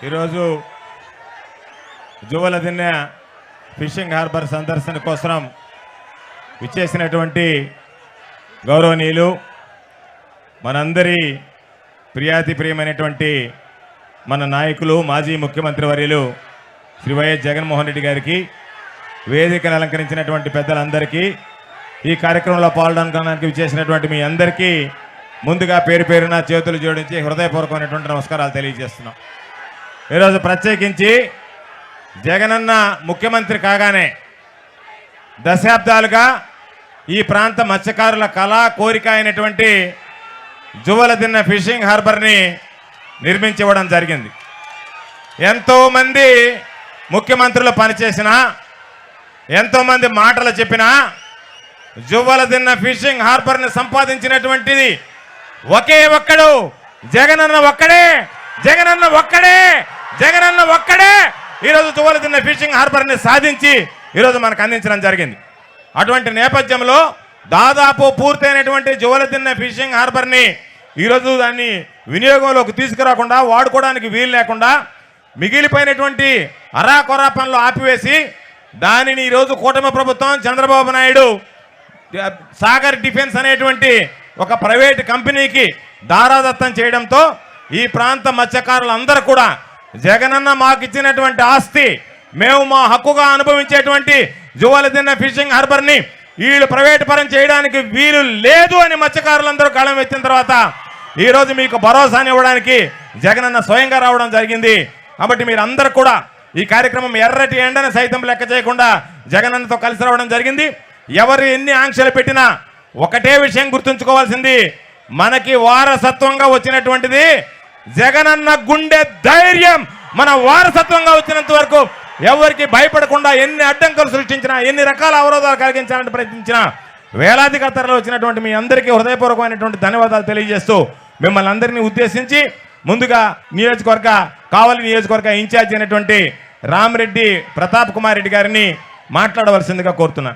ఈరోజు Juvvaladinne fishing harbour సందర్శన కోసం విచ్చేసినటువంటి గౌరవనీయులు మనందరి ప్రియమైనటువంటి మన నాయకులు మాజీ ముఖ్యమంత్రి వర్యులు శ్రీ వైఎస్ జగన్మోహన్ రెడ్డి గారికి, వేదికను అలంకరించినటువంటి పెద్దలందరికీ, ఈ కార్యక్రమంలో పాల్గొనడానికి విచ్చేసినటువంటి మీ అందరికీ ముందుగా పేరు పేరున చేతులు జోడించి హృదయపూర్వకమైనటువంటి నమస్కారాలు తెలియజేస్తున్నాం. ఈరోజు ప్రత్యేకించి జగనన్న ముఖ్యమంత్రి కాగానే దశాబ్దాలుగా ఈ ప్రాంత మత్స్యకారుల కళా కోరిక అయినటువంటి జువలదిన్నె ఫిషింగ్ హార్బర్ని నిర్మించివ్వడం జరిగింది. ఎంతోమంది ముఖ్యమంత్రులు పనిచేసినా, ఎంతోమంది మాటలు చెప్పినా జువలదిన్నె ఫిషింగ్ హార్బర్ని సంపాదించినటువంటిది ఒకే ఒక్కడు జగనన్న ఒక్కడే, జగనన్న ఒక్కడే, జగనన్న ఒక్కడే ఈరోజు జువలదిన్నె ఫిషింగ్ హార్బర్ని సాధించి ఈరోజు మనకు అందించడం జరిగింది. అటువంటి నేపథ్యంలో దాదాపు పూర్తయినటువంటి జువలదిన్నె ఫిషింగ్ హార్బర్ని ఈరోజు దాన్ని వినియోగంలోకి తీసుకురాకుండా, వాడుకోవడానికి వీలు లేకుండా మిగిలిపోయినటువంటి అరాకొరా పనులు ఆపివేసి దానిని ఈరోజు కూటమి ప్రభుత్వం చంద్రబాబు నాయుడు సాగర్ డిఫెన్స్ అనేటువంటి ఒక ప్రైవేట్ కంపెనీకి దారాదత్తం చేయడంతో ఈ ప్రాంత మత్స్యకారులందరూ కూడా జగనన్న మాకు ఇచ్చినటువంటి ఆస్తి, మేము మా హక్కుగా అనుభవించేటువంటి జువలదిన్నె ఫిషింగ్ హార్బర్ని వీళ్ళు ప్రైవేట్ పరం చేయడానికి వీలు లేదు అని మత్స్యకారులందరూ కళం ఎత్తిన తర్వాత ఈరోజు మీకు భరోసాని ఇవ్వడానికి జగనన్న స్వయంగా రావడం జరిగింది. కాబట్టి మీరందరూ కూడా ఈ కార్యక్రమం ఎర్రటి ఎండను సైతం లెక్క చేయకుండా జగనన్నతో కలిసి రావడం జరిగింది. ఎవరు ఎన్ని ఆంక్షలు పెట్టినా ఒకటే విషయం గుర్తుంచుకోవాల్సింది, మనకి వారసత్వంగా వచ్చినటువంటిది జగనన్న గుండె ధైర్యం. మన వారసత్వంగా వచ్చినంత వరకు ఎవరికి భయపడకుండా ఎన్ని అడ్డంకులు సృష్టించినా, ఎన్ని రకాల అవరోధాలు కలిగించాలని ప్రయత్నించినా వేలాది తరలి వచ్చినటువంటి మీ అందరికీ హృదయపూర్వకమైనటువంటి ధన్యవాదాలు తెలియజేస్తూ మిమ్మల్ని అందరినీ ఉద్దేశించి ముందుగా కావలి నియోజకవర్గ ఇన్ఛార్జి అయినటువంటి రామిరెడ్డి ప్రతాప్ కుమార్ రెడ్డి గారిని మాట్లాడవలసిందిగా కోరుతున్నాను.